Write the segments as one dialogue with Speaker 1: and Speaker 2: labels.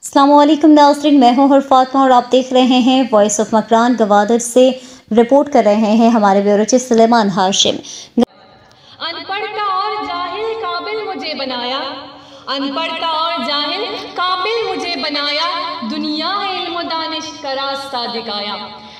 Speaker 1: अस्सलाम वालेकुम नाज़रीन, मैं हूं फातिमा और आप देख रहे हैं वॉइस ऑफ मकरान। गवादर से रिपोर्ट कर रहे हैं हमारे ब्यूरो चीफ सुलेमान हाशिम।
Speaker 2: अनपढ़ता और जाहिल काबिल मुझे बनाया, अनपढ़ता और जाहिल काबिल मुझे बनाया, दुनिया इल्म दानिश का रास्ता दिखाया।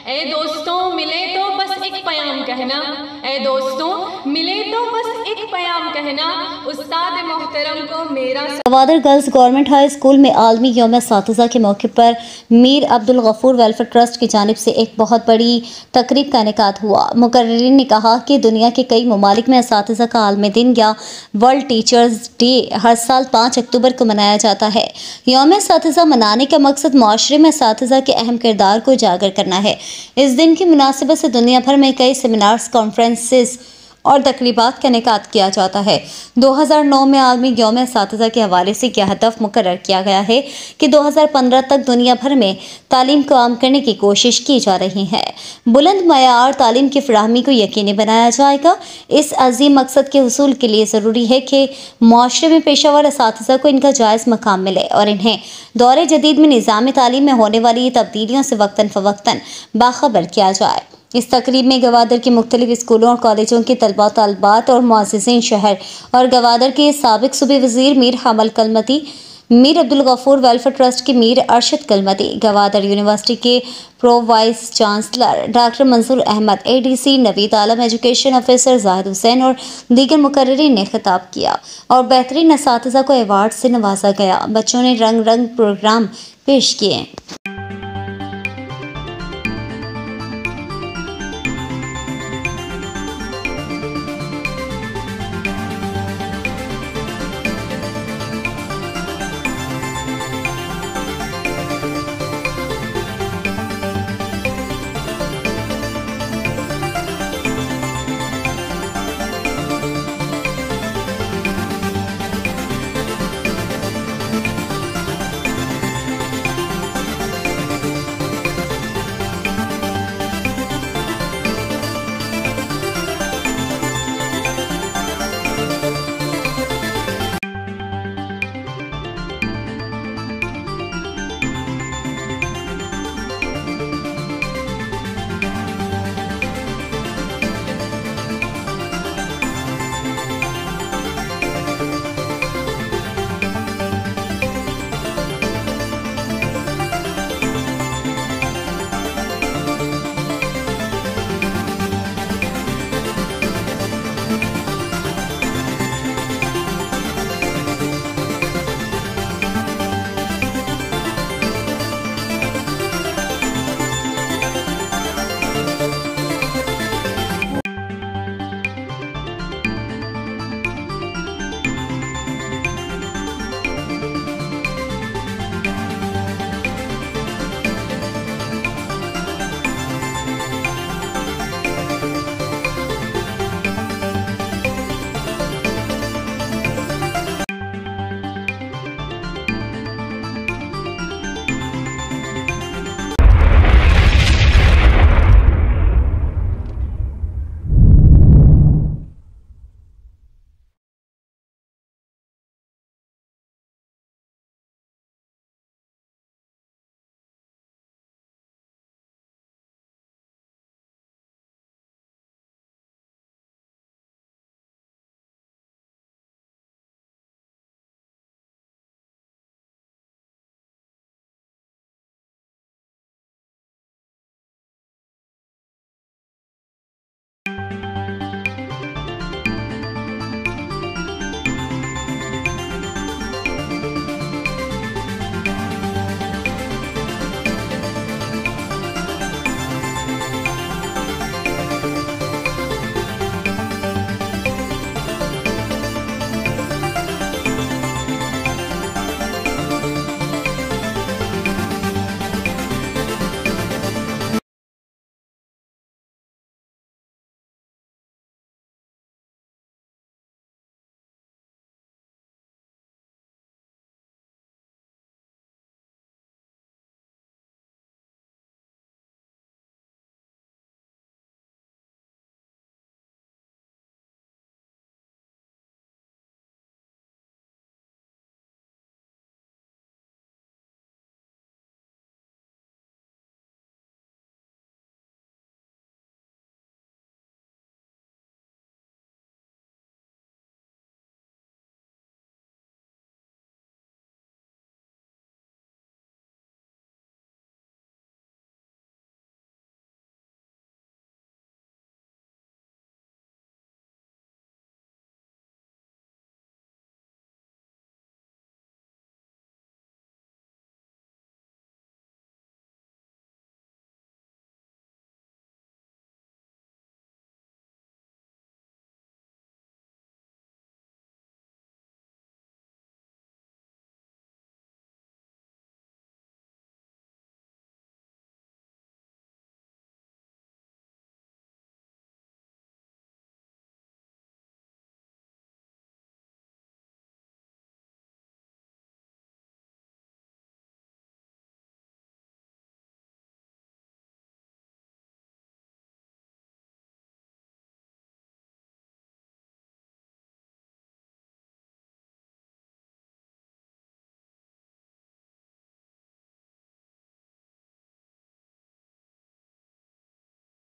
Speaker 2: ए दोस्तों मिले तो बस एक पैगाम कहना, ए दोस्तों मिले तो बस एक पैगाम कहना, उस्ताद मोहतरम को मेरा।
Speaker 1: Gwadar girls government high school में आलमी यौम असातिज़ा के मौके पर मीर अब्दुल गफूर वेलफेयर ट्रस्ट की जानिब से एक बहुत बड़ी तकरीब का इनेकाद हुआ। मुकर्रिरीन ने कहा कि दुनिया के कई ममालिक में असातिज़ा का आलमी दिन या वर्ल्ड टीचर्स डे हर साल 5 अक्टूबर को मनाया जाता है। यौम असातिज़ा मनाने का मकसद माशरे में असातिज़ा के अहम किरदार को उजागर करना है। इस दिन की मुनासिबत से दुनिया भर में कई सेमिनार्स, कॉन्फ्रेंसेस और तकरीबात का इनेकाद किया जाता है। 2009 में आलमी यौम असातिज़ा के हवाले से यह हदफ मुकर्रर किया गया है कि 2015 तक दुनिया भर में तालीम को आम करने की कोशिश की जा रही है। बुलंद मयार तालीम की फराहमी को यकीनी बनाया जाएगा। इस अजीम मकसद के हुसूल के लिए ज़रूरी है कि माशरे में पेशावर असातिज़ा को इनका जायज़ मकाम मिले और इन्हें दौरे जदीद में निज़ाम तालीम में होने वाली तब्दीलियों से वक्तन फ़वक्तन बाखबर किया जाए। इस तकरीब में गवादर के मुख्तलिफ स्कूलों और कॉलेजों के तलबा तलबात और मुअज़्ज़िज़ीन शहर और गवादर के साबिक सूबे वज़ीर मीर हमल कलमती, मीर अब्दुल गफूर वेलफेयर ट्रस्ट के मीर अरशद कलमती, गवादर यूनिवर्सिटी के pro vice chancellor doctor Mansoor Ahmed, ADC Naveed Alam, education officer Zahid Hussain और दीगर मुकर्रिरीन ने खिताब किया और बेहतरीन असातिज़ा को अवार्ड से नवाजा गया। बच्चों ने रंग रंग प्रोग्राम पेश किए।